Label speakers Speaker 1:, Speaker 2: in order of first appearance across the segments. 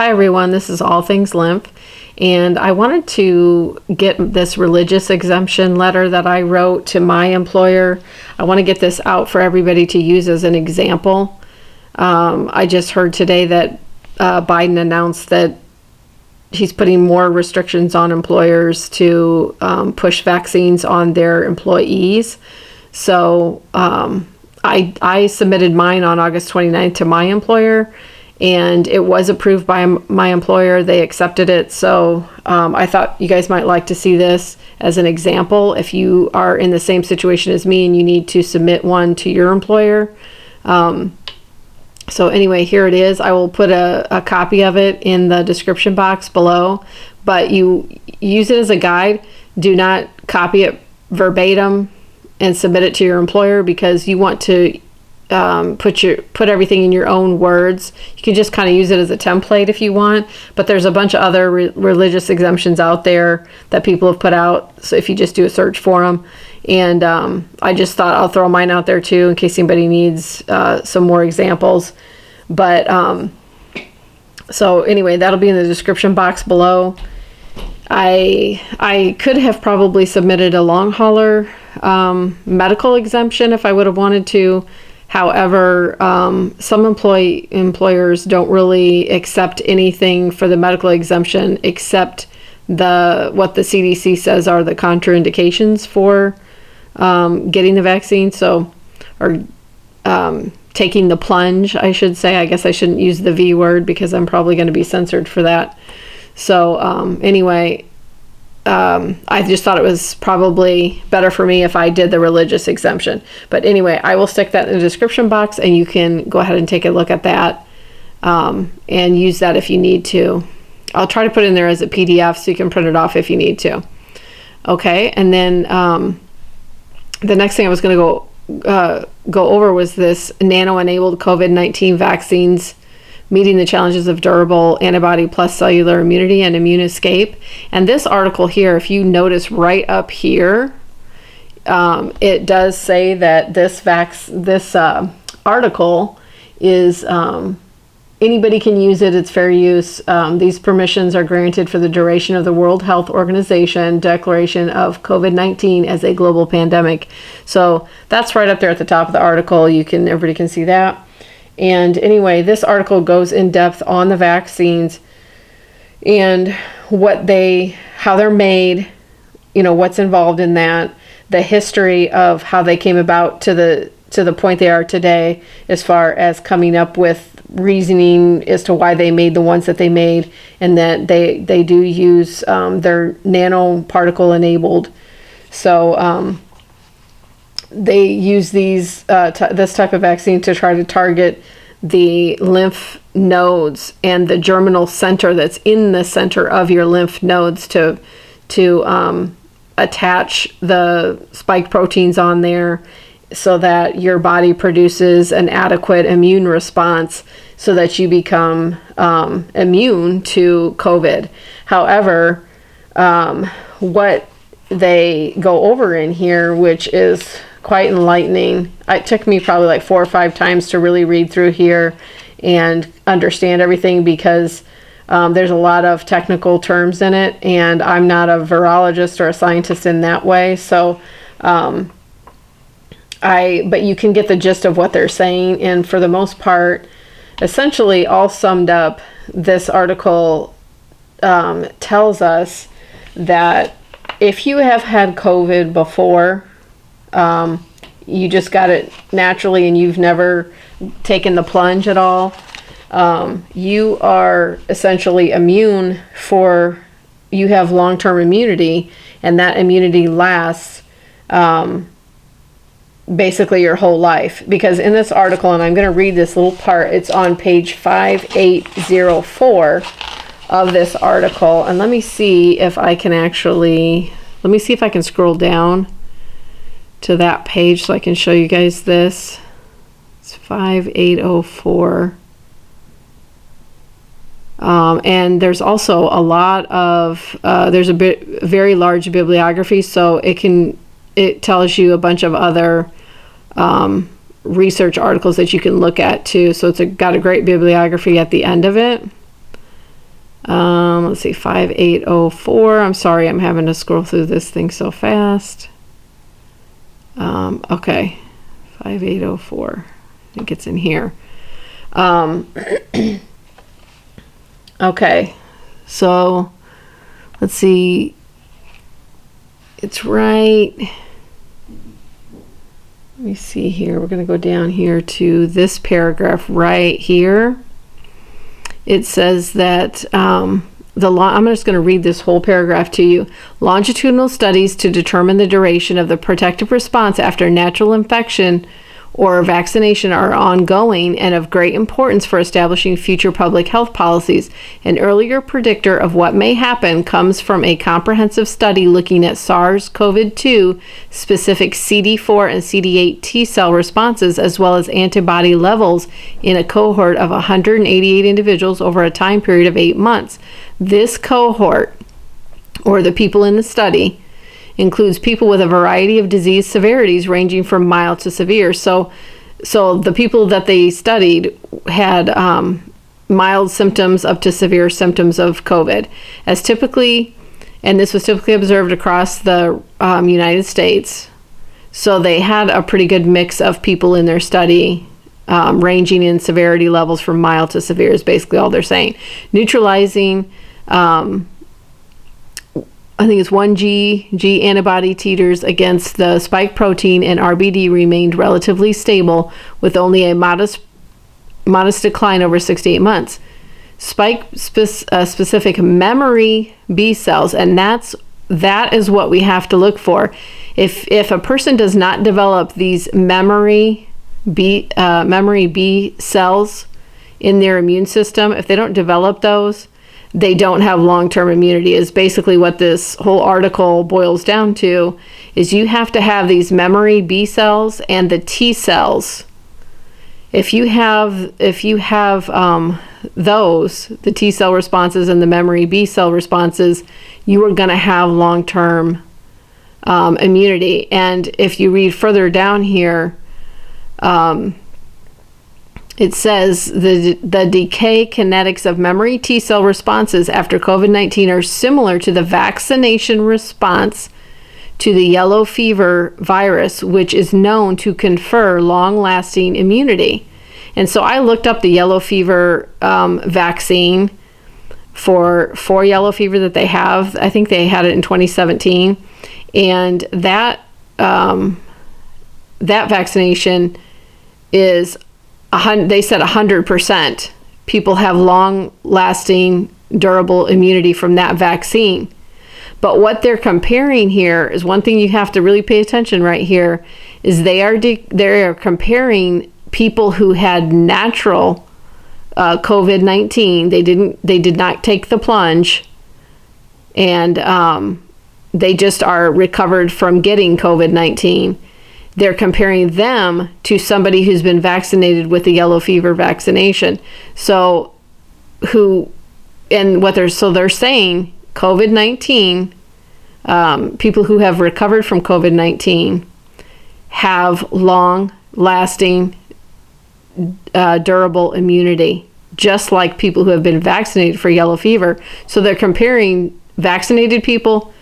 Speaker 1: Hi everyone, this is All Things Lymph, and I wanted to get this religious exemption letter that I wrote to my employer. I want to get this out for everybody to use as an example. I just heard today that Biden announced that he's putting more restrictions on employers to push vaccines on their employees. So I submitted mine on August 29th to my employer, and it was approved by my employer. They accepted it. So I thought you guys might like to see this as an example if you are in the same situation as me and you need to submit one to your employer. So anyway, here it is. I will put a copy of it in the description box below, but you use it as a guide. Do not copy it verbatim and submit it to your employer, because you want to put everything in your own words. You can just kind of use it as a template if you want, but there's a bunch of other religious exemptions out there that people have put out, so if you just do a search for them. And I just thought I'll throw mine out there too in case anybody needs some more examples. But so anyway, that'll be in the description box below. I could have probably submitted a long hauler medical exemption if I would have wanted to. However, some employers don't really accept anything for the medical exemption except what the CDC says are the contraindications for getting the vaccine. So, or taking the plunge, I should say. I guess I shouldn't use the V word because I'm probably going to be censored for that. So anyway, I just thought it was probably better for me if I did the religious exemption. But anyway, I will stick that in the description box, and you can go ahead and take a look at that and use that if you need to. I'll try to put it in there as a PDF so you can print it off if you need to. Okay, and then the next thing I was going to go over was this nano-enabled COVID-19 vaccines meeting the challenges of durable antibody plus cellular immunity and immune escape. And this article here, if you notice right up here, it does say that this article is anybody can use it. It's fair use. These permissions are granted for the duration of the World Health Organization declaration of COVID-19 as a global pandemic. So that's right up there at the top of the article. Everybody can see that. And anyway, this article goes in depth on the vaccines and how they're made, what's involved in that, the history of how they came about to the point they are today, as far as coming up with reasoning as to why they made the ones that they made, and that they do use their nanoparticle enabled. So they use this type of vaccine to try to target the lymph nodes and the germinal center that's in the center of your lymph nodes to attach the spike proteins on there so that your body produces an adequate immune response so that you become immune to COVID. However, what they go over in here, which is quite enlightening. It took me probably like 4 or 5 times to really read through here and understand everything, because there's a lot of technical terms in it, and I'm not a virologist or a scientist in that way. So, but you can get the gist of what they're saying, and for the most part, essentially all summed up, this article tells us that if you have had COVID before, you just got it naturally and you've never taken the plunge at all, you are essentially immune you have long-term immunity, and that immunity lasts basically your whole life. Because in this article, and I'm going to read this little part, it's on page 5804 of this article, and let me see if I can scroll down to that page so I can show you guys this. It's 5804. And there's also a lot of there's very large bibliography, so it tells you a bunch of other research articles that you can look at too. So it's got a great bibliography at the end of it. Let's see, 5804. I'm sorry, I'm having to scroll through this thing so fast. Okay, 5804. I think it's in here. Okay, so let's see. It's right. Let me see here. We're going to go down here to this paragraph right here. It says that I'm just going to read this whole paragraph to you. Longitudinal studies to determine the duration of the protective response after natural infection or vaccination are ongoing and of great importance for establishing future public health policies. An earlier predictor of what may happen comes from a comprehensive study looking at SARS-CoV-2 specific CD4 and CD8 T cell responses, as well as antibody levels in a cohort of 188 individuals over a time period of 8 months. This cohort, or the people in the study, includes people with a variety of disease severities ranging from mild to severe. So the people that they studied had mild symptoms up to severe symptoms of COVID. And this was typically observed across the United States. So they had a pretty good mix of people in their study, ranging in severity levels from mild to severe is basically all they're saying. Neutralizing I think it's 1G antibody titers against the spike protein and RBD remained relatively stable, with only a modest decline over 6 to 8 months. Spike specific memory B cells, and that is what we have to look for. If a person does not develop these memory B cells in their immune system, if they don't develop those, they don't have long-term immunity, is basically what this whole article boils down to. Is you have to have these memory B cells and the T cells. If you have those, the T cell responses and the memory B cell responses, you are going to have long-term immunity. And if you read further down here, it says the decay kinetics of memory T cell responses after COVID-19 are similar to the vaccination response to the yellow fever virus, which is known to confer long-lasting immunity. And so I looked up the yellow fever vaccine for yellow fever that they have. I think they had it in 2017, and that vaccination is they said 100% people have long-lasting, durable immunity from that vaccine. But what they're comparing here is one thing you have to really pay attention right here is they are comparing people who had natural COVID-19. They did not take the plunge, and they just are recovered from getting COVID-19. They're comparing them to somebody who's been vaccinated with the yellow fever vaccination. So they're saying COVID-19, people who have recovered from COVID-19 have long-lasting, durable immunity, just like people who have been vaccinated for yellow fever. So they're comparing vaccinated people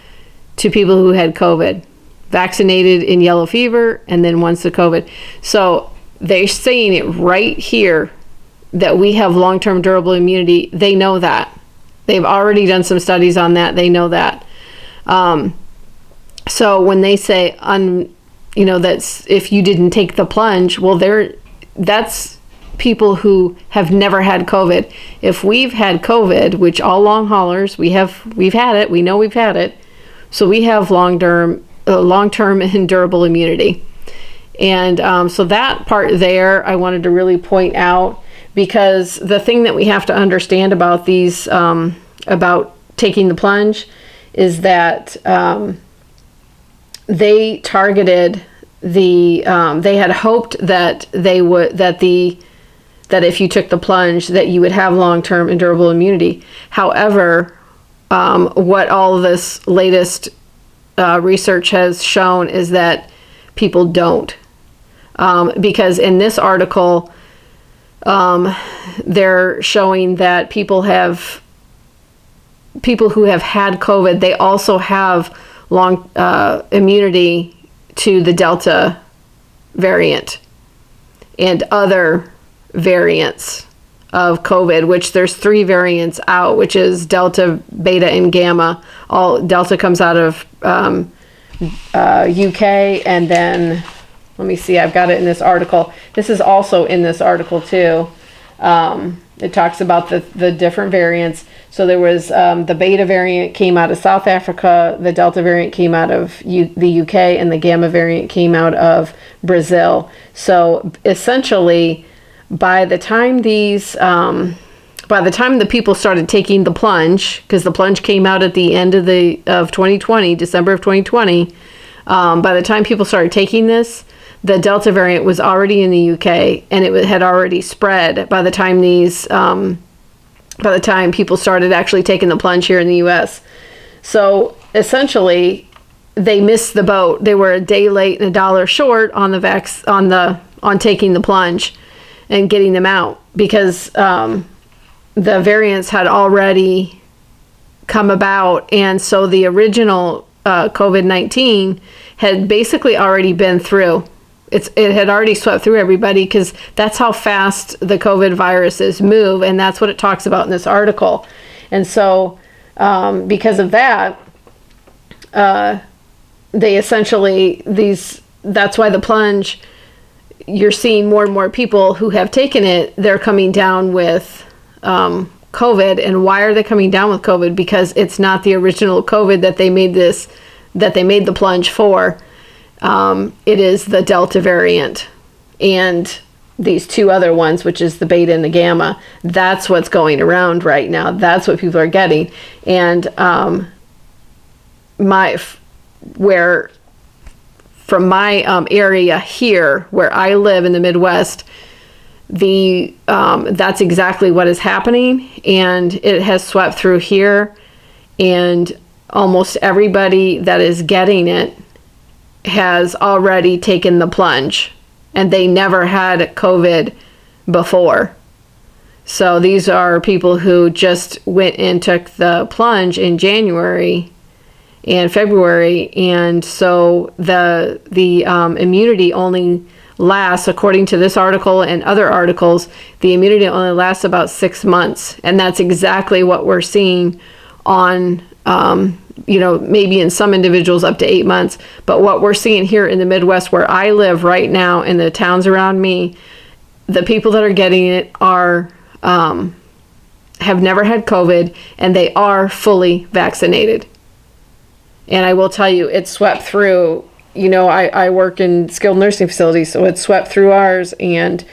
Speaker 1: to people who had COVID. Vaccinated in yellow fever, and then once the COVID. So they're saying it right here that we have long-term durable immunity. They know that. They've already done some studies on that. They know that. So when they say, that's if you didn't take the plunge, well, that's people who have never had COVID. If we've had COVID, which all long haulers, we've had it. We know we've had it. So we have long-term and durable immunity. And so that part there I wanted to really point out, because the thing that we have to understand about these about taking the plunge is that they targeted they had hoped that that if you took the plunge that you would have long-term and durable immunity. However, what all of this latest research has shown is that people don't, because in this article they're showing that people have people who have had COVID, they also have long immunity to the Delta variant and other variants of COVID, which there's 3 variants out, which is Delta, Beta, and Gamma. All Delta comes out of UK, and then let me see, I've got it in this article. This is also in this article too. It talks about the different variants. So there was the Beta variant came out of South Africa, the Delta variant came out of the UK, and the Gamma variant came out of Brazil. So essentially, by the time the people started taking the plunge, because the plunge came out at the end of 2020, December of 2020, by the time people started taking this, the Delta variant was already in the UK, and it had already spread by the time people started actually taking the plunge here in the US. So essentially, they missed the boat. They were a day late and $1 short on on taking the plunge and getting them out, because the variants had already come about, and so the original COVID-19 had basically already been through. It had already swept through everybody, because that's how fast the COVID viruses move, and that's what it talks about in this article. And so because of that, they essentially, that's why the plunge, you're seeing more and more people who have taken it, they're coming down with COVID. And why are they coming down with COVID? Because it's not the original COVID that they made the plunge for. It is the Delta variant and these 2 other ones, which is the Beta and the Gamma. That's what's going around right now. That's what people are getting. And from my area here, where I live in the Midwest, that's exactly what is happening, and it has swept through here, and almost everybody that is getting it has already taken the plunge, and they never had COVID before. So these are people who just went and took the plunge in January and February, and so the immunity only lasts, according to this article and other articles, the immunity only lasts about 6 months, and that's exactly what we're seeing on maybe in some individuals up to 8 months. But what we're seeing here in the Midwest, where I live right now, in the towns around me, the people that are getting it are have never had COVID, and they are fully vaccinated. And I will tell you, it swept through. I work in skilled nursing facilities, so it swept through ours, and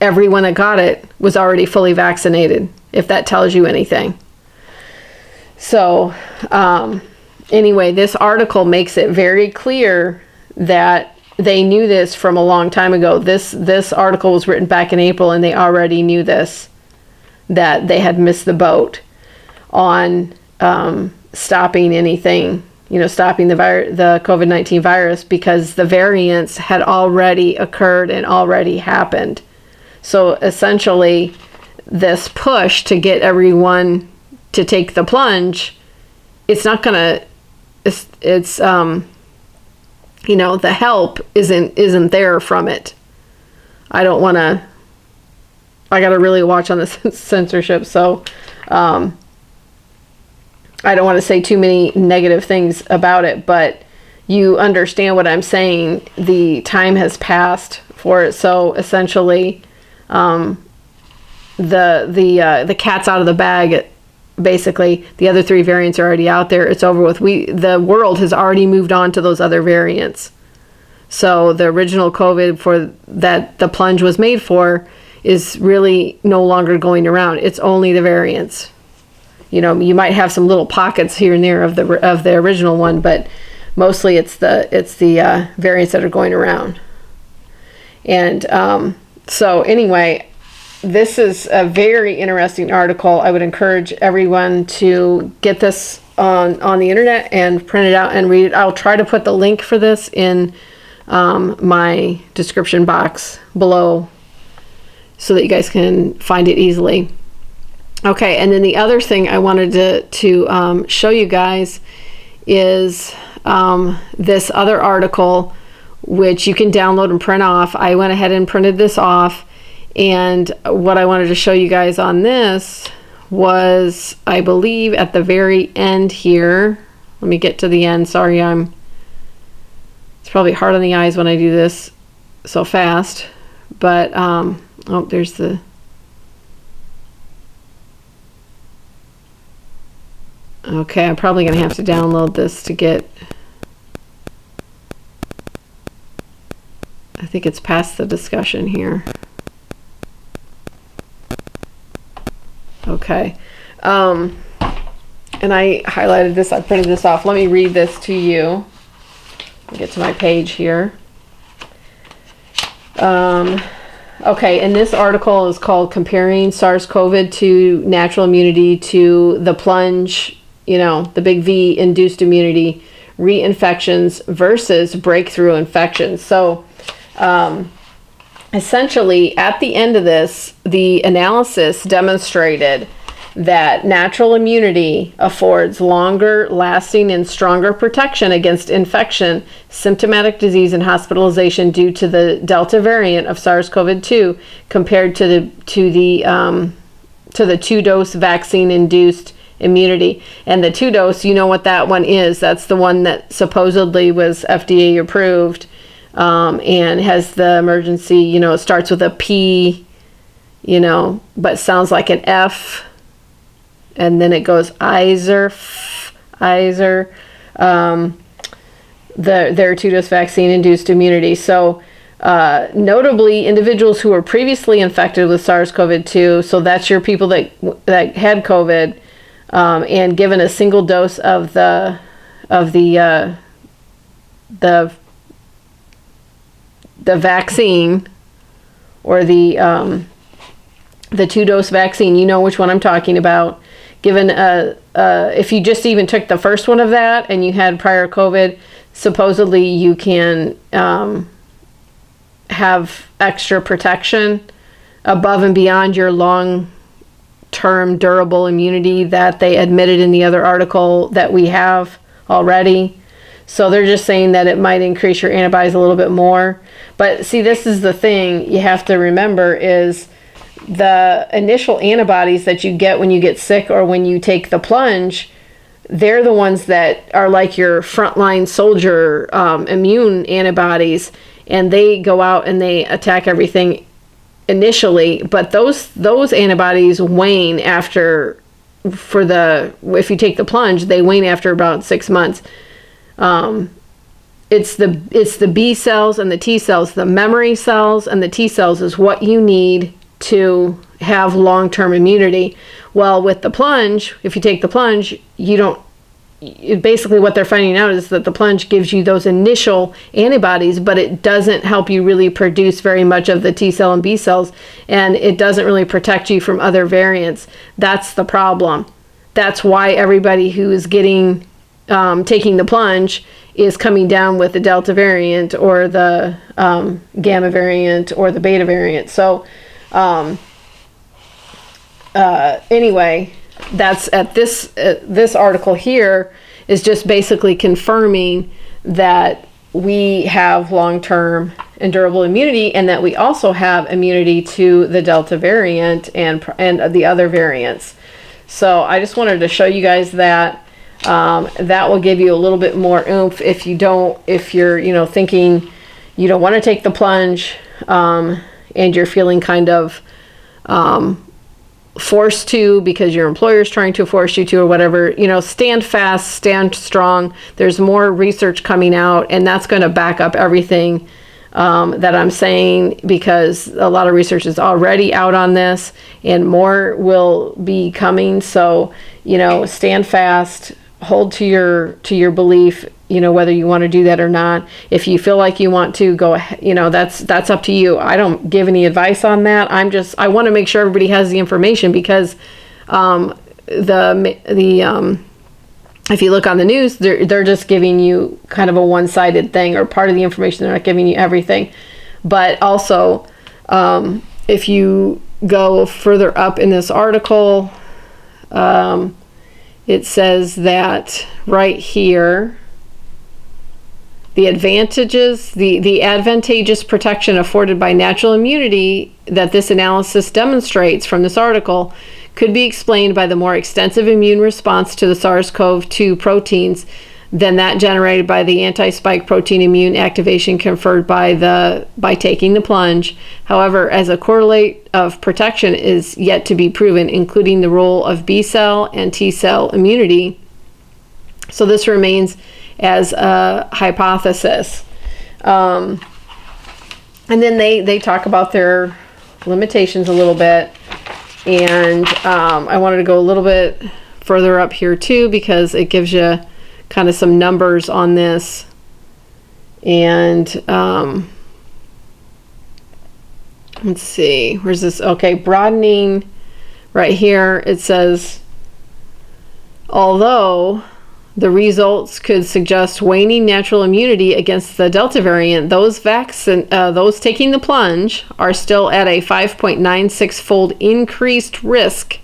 Speaker 1: everyone that got it was already fully vaccinated, if that tells you anything. So anyway, this article makes it very clear that they knew this from a long time ago. This article was written back in April, and they already knew this, that they had missed the boat on stopping anything, stopping the COVID-19 virus, because the variants had already occurred and already happened. So essentially, this push to get everyone to take the plunge, it's not gonna, it's the help isn't there from it. I gotta really watch on the censorship, so I don't want to say too many negative things about it, but you understand what I'm saying. The time has passed for it, so essentially, the cat's out of the bag. Basically, the other 3 variants are already out there. It's over with. The world has already moved on to those other variants. So the original COVID for that the plunge was made for is really no longer going around. It's only the variants. You might have some little pockets here and there of the original one, but mostly it's the variants that are going around. And so anyway, this is a very interesting article. I would encourage everyone to get this on the internet and print it out and read it. I'll try to put the link for this in my description box below so that you guys can find it easily. Okay, and then the other thing I wanted to show you guys is this other article, which you can download and print off. I went ahead and printed this off, and what I wanted to show you guys on this was, I believe, at the very end here. Let me get to the end. Sorry, it's probably hard on the eyes when I do this so fast, but oh, there's the... Okay, I'm probably going to have to download this to get... I think it's past the discussion here. Okay. And I highlighted this, I printed this off. Let me read this to you. I'll get to my page here. Okay, and this article is called Comparing SARS-CoV to Natural Immunity to the Plunge, the big V induced immunity, reinfections versus breakthrough infections. So essentially, at the end of this, the analysis demonstrated that natural immunity affords longer lasting and stronger protection against infection, symptomatic disease, and hospitalization due to the Delta variant of SARS-CoV-2 compared to the two-dose vaccine-induced immunity. And the two-dose, you know what that one is. That's the one that supposedly was FDA approved, and has the emergency, it starts with a P, but sounds like an F. And then it goes Iser. Their two-dose vaccine-induced immunity. So notably, individuals who were previously infected with SARS-CoV-2, so that's your people that had COVID, and given a single dose of the vaccine, or the two-dose vaccine, you know which one I'm talking about. Given if you just even took the first one of that and you had prior COVID, supposedly you can have extra protection above and beyond your long-term durable immunity that they admitted in the other article that we have already. So they're just saying that it might increase your antibodies a little bit more. But see, this is the thing you have to remember is the initial antibodies that you get when you get sick or when you take the plunge, they're the ones that are like your frontline soldier immune antibodies, and they go out and they attack everything initially. But those antibodies wane after, if you take the plunge, they wane after about 6 months. It's the B cells and the T cells, the memory cells and the T cells is what you need to have long-term immunity. Well, with the plunge, if you take the plunge, basically what they're finding out is that the plunge gives you those initial antibodies, but it doesn't help you really produce very much of the T cell and B cells, and it doesn't really protect you from other variants. That's the problem. That's why everybody who is taking the plunge is coming down with the Delta variant or the Gamma variant or the Beta variant. So anyway, that's at this article here is just basically confirming that we have long-term and durable immunity, and that we also have immunity to the Delta variant and the other variants. So I just wanted to show you guys that. That will give you a little bit more oomph if you're thinking you don't want to take the plunge, and you're feeling kind of forced to because your employer's trying to force you to or whatever. Stand fast, stand strong. There's more research coming out, and that's going to back up everything that I'm saying, because a lot of research is already out on this and more will be coming. So stand fast, hold to your belief, whether you want to do that or not. If you feel like you want to go ahead, that's up to you. I don't give any advice on that. I want to make sure everybody has the information, because if you look on the news, they're just giving you kind of a one-sided thing, or part of the information. They're not giving you everything. But also, if you go further up in this article, It says that right here, the advantageous protection afforded by natural immunity that this analysis demonstrates from this article could be explained by the more extensive immune response to the SARS-CoV-2 proteins than that generated by the anti-spike protein immune activation conferred by taking the plunge. However, as a correlate of protection is yet to be proven, including the role of B cell and T cell immunity. So this remains as a hypothesis. And then they talk about their limitations a little bit. And I wanted to go a little bit further up here too, because it gives you kind of some numbers on this. And let's see, where's this? Okay, broadening right here. It says, although the results could suggest waning natural immunity against the Delta variant, those taking the plunge are still at a 5.96-fold increased risk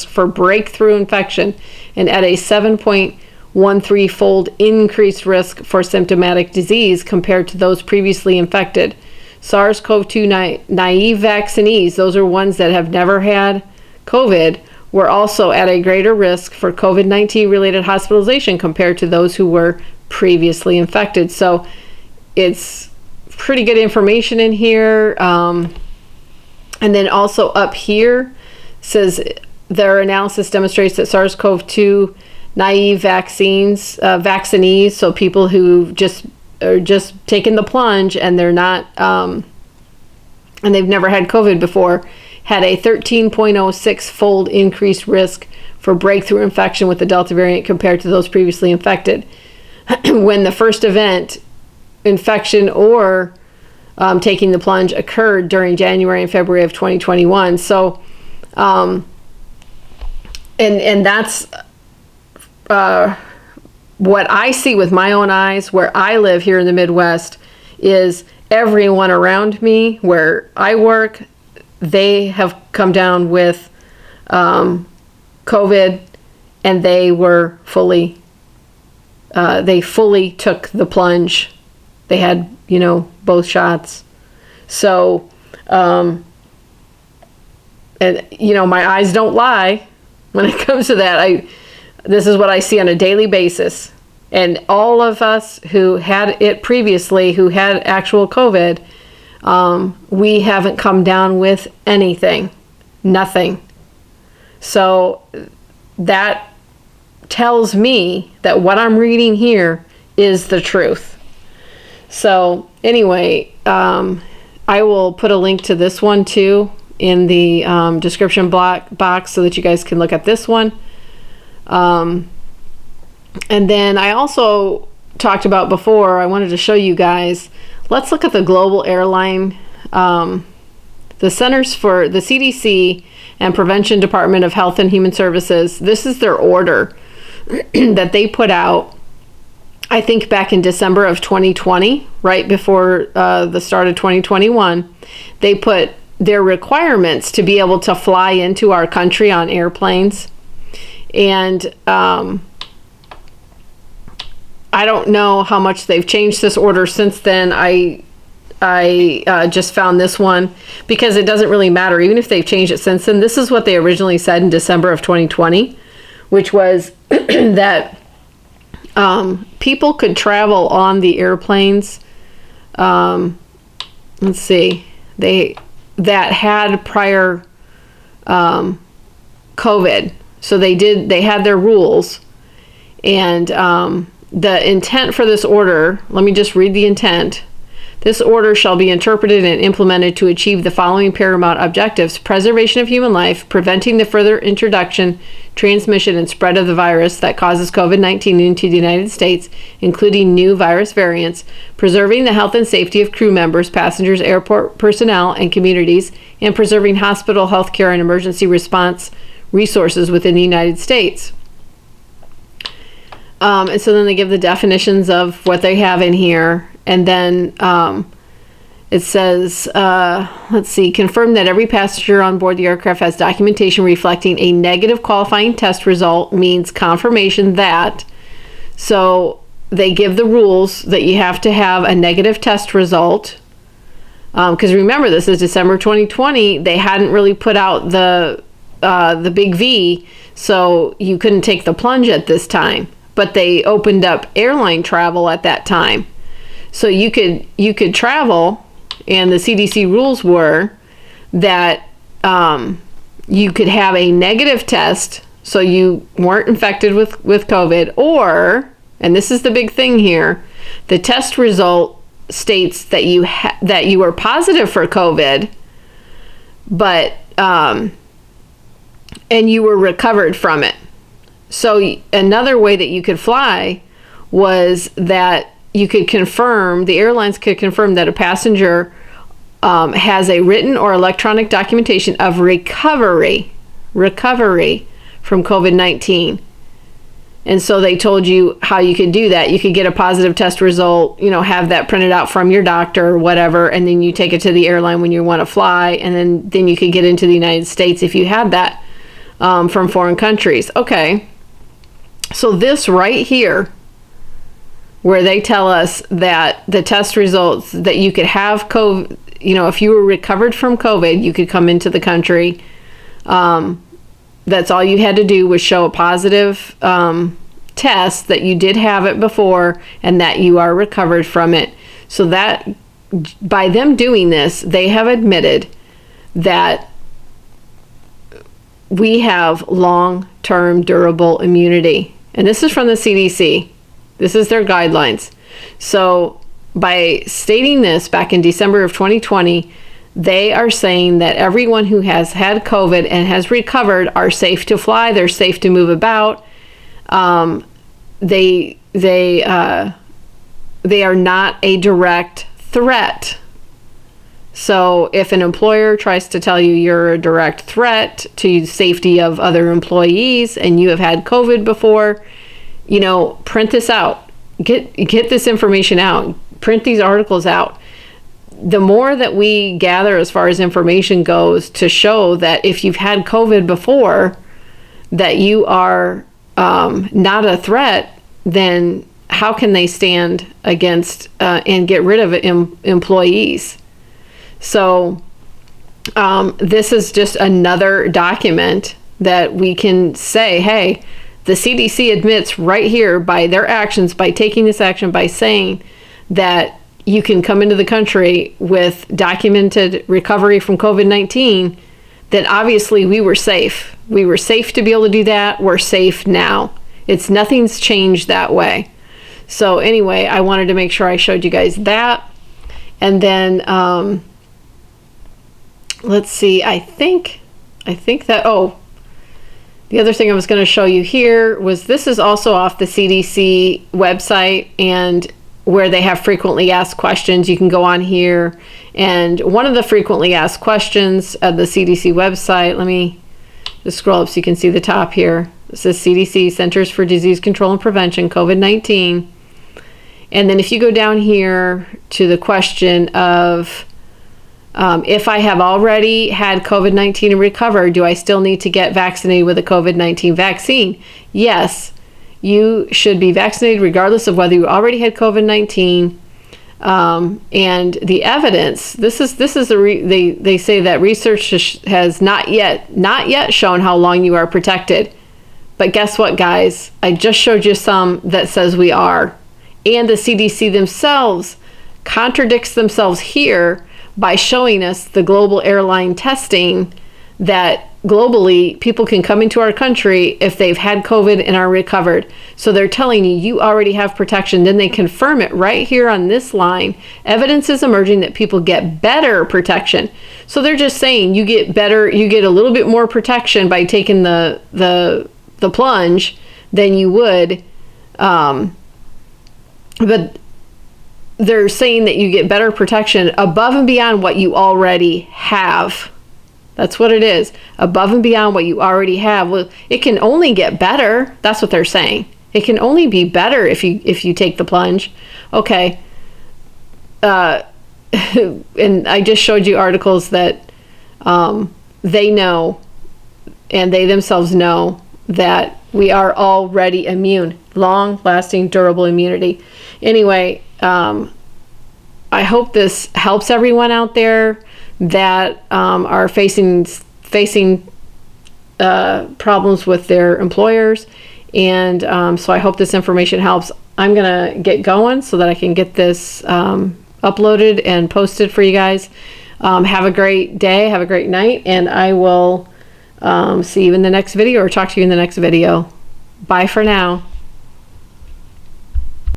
Speaker 1: for breakthrough infection and at a 7.13-fold increased risk for symptomatic disease compared to those previously infected. SARS-CoV-2 naive vaccinees, those are ones that have never had COVID, were also at a greater risk for COVID-19 related hospitalization compared to those who were previously infected. So it's pretty good information in here. And then also up here says their analysis demonstrates that SARS-CoV-2 naive vaccinees, so people who are just taken the plunge and they're not, and they've never had COVID before, had a 13.06-fold increased risk for breakthrough infection with the Delta variant compared to those previously infected. When the first event, infection or taking the plunge, occurred during January and February of 2021. So, and that's what I see with my own eyes where I live here in the Midwest is everyone around me where I work, they have come down with COVID, and they were fully took the plunge. They had, both shots. So, and my eyes don't lie when it comes to that. This is what I see on a daily basis. And all of us who had it previously, who had actual COVID, we haven't come down with anything, nothing. So that tells me that what I'm reading here is the truth. So anyway, I will put a link to this one too in the description box so that you guys can look at this one. And then I also talked about before, I wanted to show you guys, let's look at the global airline, the Centers for the CDC and Prevention Department of Health and Human Services. This is their order that they put out, I think back in December of 2020, right before the start of 2021. They put their requirements to be able to fly into our country on airplanes. And I don't know how much they've changed this order since then. I just found this one because it doesn't really matter. Even if they've changed it since then, this is what they originally said in December of 2020, which was that people could travel on the airplanes. Let's see, that had prior COVID. So they had their rules, and the intent for this order, let me just read the intent. This order shall be interpreted and implemented to achieve the following paramount objectives: preservation of human life, preventing the further introduction, transmission, and spread of the virus that causes COVID-19 into the United States, including new virus variants, preserving the health and safety of crew members, passengers, airport personnel, and communities, and preserving hospital, healthcare, and emergency response resources within the United States. And so then they give the definitions of what they have in here. And then It says, let's see, confirm that every passenger on board the aircraft has documentation reflecting a negative qualifying test result means confirmation that. So they give the rules that you have to have a negative test result. Because remember, this is December 2020. They hadn't really put out the big V, so you couldn't take the plunge at this time. But they opened up airline travel at that time. So you could travel. And the CDC rules were that you could have a negative test, so you weren't infected with COVID, or, and this is the big thing here, the test result states that you were positive for COVID, but and you were recovered from it. So another way that you could fly was that you could confirm, the airlines could confirm that a passenger has a written or electronic documentation of recovery from COVID-19. And so they told you how you could do that. You could get a positive test result, have that printed out from your doctor or whatever, and then you take it to the airline when you want to fly, and then you could get into the United States if you had that from foreign countries. Okay, so this right here, where they tell us that the test results that you could have COVID, if you were recovered from COVID, you could come into the country. That's all you had to do was show a positive test that you did have it before and that you are recovered from it. So that by them doing this, they have admitted that we have long-term durable immunity. And this is from the CDC. This is their guidelines. So by stating this back in December of 2020, they are saying that everyone who has had COVID and has recovered are safe to fly. They're safe to move about. They are not a direct threat. So if an employer tries to tell you you're a direct threat to the safety of other employees and you have had COVID before, print this out. Get this information out. Print these articles out. The more that we gather as far as information goes to show that if you've had COVID before, that you are not a threat, then how can they stand against and get rid of employees? So this is just another document that we can say, hey, the CDC admits right here by their actions, by taking this action, by saying that you can come into the country with documented recovery from COVID-19, then obviously we were safe. We were safe to be able to do that. We're safe now. Nothing's changed that way. So anyway, I wanted to make sure I showed you guys that. And then, let's see, I think that, the other thing I was going to show you here was this is also off the CDC website, and where they have frequently asked questions. You can go on here, and one of the frequently asked questions of the CDC website, let me just scroll up so you can see the top here. It says CDC, Centers for Disease Control and Prevention, COVID-19. And then if you go down here to the question of if I have already had COVID-19 and recovered, do I still need to get vaccinated with a COVID-19 vaccine? Yes, you should be vaccinated regardless of whether you already had COVID-19. And the evidence, they say that research has not yet shown how long you are protected. But guess what, guys? I just showed you some that says we are. And the CDC themselves contradicts themselves here by showing us the global airline testing that globally people can come into our country if they've had COVID and are recovered. So they're telling you already have protection. Then they confirm it right here on this line. Evidence is emerging that people get better protection. So they're just saying you get better, you get a little bit more protection by taking the plunge than you would. But they're saying that you get better protection above and beyond what you already have. That's what it is. Above and beyond what you already have. Well, it can only get better. That's what they're saying. It can only be better if you take the plunge. Okay. and I just showed you articles that they know, and they themselves know, that we are already immune, long-lasting, durable immunity. Anyway, I hope this helps everyone out there that are facing problems with their employers. And so I hope this information helps. I'm going to get going so that I can get this uploaded and posted for you guys. Have a great day. Have a great night. And I will see you in the next video, or talk to you in the next video. Bye for now.